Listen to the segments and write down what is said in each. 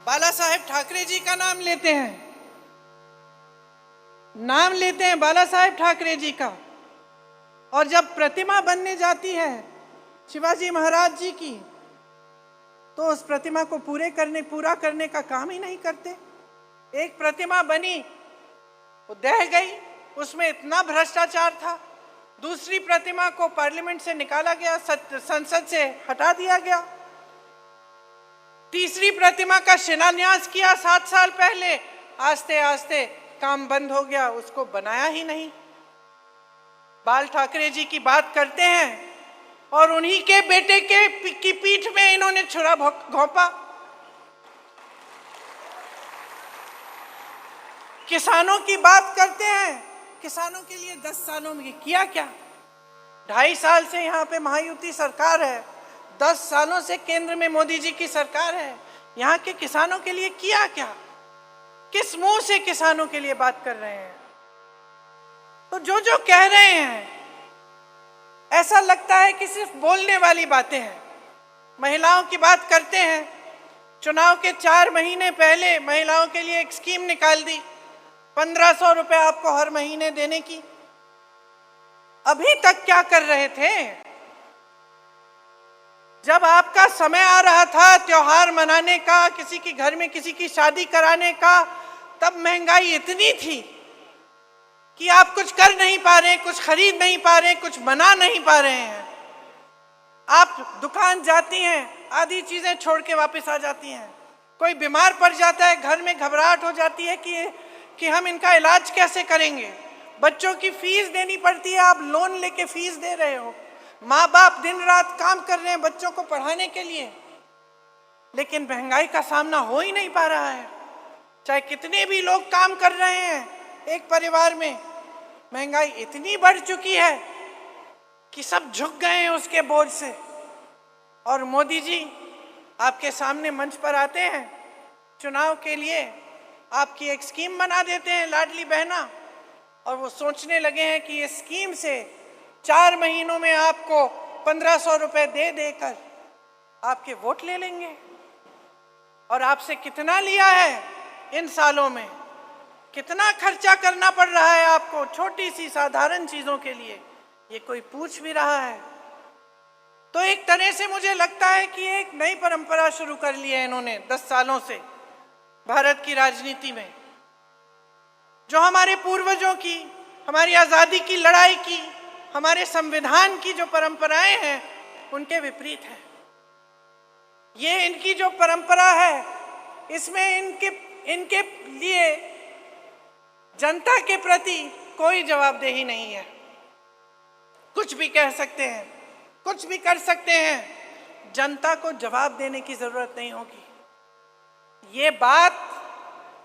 बाला साहेब ठाकरे जी का नाम लेते हैं बाला साहेब ठाकरे जी का, और जब प्रतिमा बनने जाती है शिवाजी महाराज जी की, तो उस प्रतिमा को पूरा करने का काम ही नहीं करते। एक प्रतिमा बनी, वो ढह गई, उसमें इतना भ्रष्टाचार था। दूसरी प्रतिमा को पार्लियामेंट से निकाला गया, संसद से हटा दिया गया। तीसरी प्रतिमा का शिलान्यास किया 7 साल पहले, आस्ते आस्ते काम बंद हो गया, उसको बनाया ही नहीं। बाल ठाकरे जी की बात करते हैं और उन्हीं के बेटे की पीठ में इन्होंने छुरा घोंपा। किसानों की बात करते हैं, किसानों के लिए 10 सालों में किया क्या? 2.5 साल से यहाँ पे महायुति सरकार है, 10 सालों से केंद्र में मोदी जी की सरकार है। यहाँ के किसानों के लिए किया क्या? किस मुंह से किसानों के लिए बात कर रहे हैं? तो जो कह रहे हैं, ऐसा लगता है कि सिर्फ बोलने वाली बातें हैं। महिलाओं की बात करते हैं, चुनाव के 4 महीने पहले महिलाओं के लिए एक स्कीम निकाल दी, 1500 रुपए आपको हर महीने देने की। अभी तक क्या कर रहे थे? जब आपका समय आ रहा था त्योहार मनाने का, किसी के घर में किसी की शादी कराने का, तब महंगाई इतनी थी कि आप कुछ कर नहीं पा रहे, कुछ खरीद नहीं पा रहे, कुछ बना नहीं पा रहे हैं। आप दुकान जाती हैं, आधी चीजें छोड़ के वापस आ जाती हैं। कोई बीमार पड़ जाता है, घर में घबराहट हो जाती है कि हम इनका इलाज कैसे करेंगे। बच्चों की फीस देनी पड़ती है, आप लोन लेके फीस दे रहे हो। माँ बाप दिन रात काम कर रहे हैं बच्चों को पढ़ाने के लिए, लेकिन महंगाई का सामना हो ही नहीं पा रहा है। चाहे कितने भी लोग काम कर रहे हैं एक परिवार में, महंगाई इतनी बढ़ चुकी है कि सब झुक गए हैं उसके बोझ से। और मोदी जी आपके सामने मंच पर आते हैं, चुनाव के लिए आपकी एक स्कीम बना देते हैं, लाडली बहना, और वो सोचने लगे हैं कि इस स्कीम से 4 महीनों में आपको 1500 रुपए दे देकर आपके वोट ले लेंगे। और आपसे कितना लिया है इन सालों में? कितना खर्चा करना पड़ रहा है आपको छोटी सी साधारण चीजों के लिए? ये कोई पूछ भी रहा है? तो एक तरह से मुझे लगता है कि एक नई परंपरा शुरू कर ली है इन्होंने 10 सालों से भारत की राजनीति में, जो हमारे पूर्वजों की, हमारी आजादी की लड़ाई की, हमारे संविधान की जो परंपराएं हैं उनके विपरीत है। ये इनकी जो परंपरा है, इसमें इनके लिए जनता के प्रति कोई जवाबदेही नहीं है। कुछ भी कह सकते हैं, कुछ भी कर सकते हैं, जनता को जवाब देने की जरूरत नहीं होगी। ये बात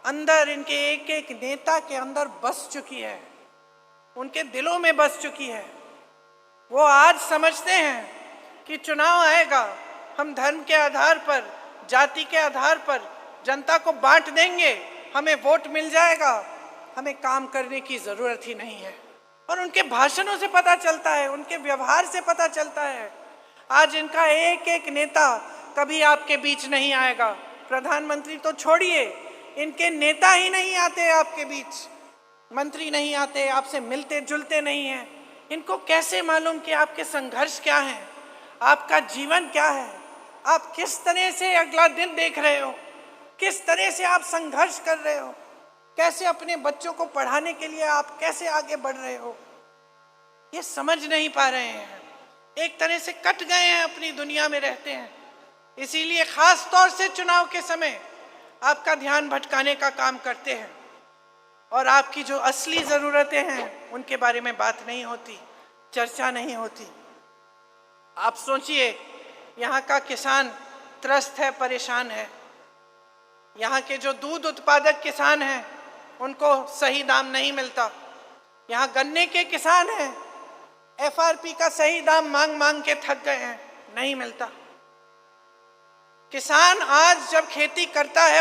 अंदर इनके एक एक नेता के अंदर बस चुकी है, उनके दिलों में बस चुकी है। वो आज समझते हैं कि चुनाव आएगा, हम धर्म के आधार पर, जाति के आधार पर जनता को बांट देंगे, हमें वोट मिल जाएगा, हमें काम करने की जरूरत ही नहीं है। और उनके भाषणों से पता चलता है, उनके व्यवहार से पता चलता है। आज इनका एक एक नेता कभी आपके बीच नहीं आएगा। प्रधानमंत्री तो छोड़िए, इनके नेता ही नहीं आते आपके बीच, मंत्री नहीं आते, आपसे मिलते जुलते नहीं हैं। इनको कैसे मालूम कि आपके संघर्ष क्या है, आपका जीवन क्या है, आप किस तरह से अगला दिन देख रहे हो, किस तरह से आप संघर्ष कर रहे हो, कैसे अपने बच्चों को पढ़ाने के लिए आप कैसे आगे बढ़ रहे हो, ये समझ नहीं पा रहे हैं। एक तरह से कट गए हैं, अपनी दुनिया में रहते हैं। इसीलिए खास तौर से चुनाव के समय आपका ध्यान भटकाने का काम करते हैं और आपकी जो असली ज़रूरतें हैं उनके बारे में बात नहीं होती, चर्चा नहीं होती। आप सोचिए, यहाँ का किसान त्रस्त है, परेशान है। यहाँ के जो दूध उत्पादक किसान हैं उनको सही दाम नहीं मिलता। यहाँ गन्ने के किसान हैं, FRP का सही दाम मांग मांग के थक गए हैं, नहीं मिलता। किसान आज जब खेती करता है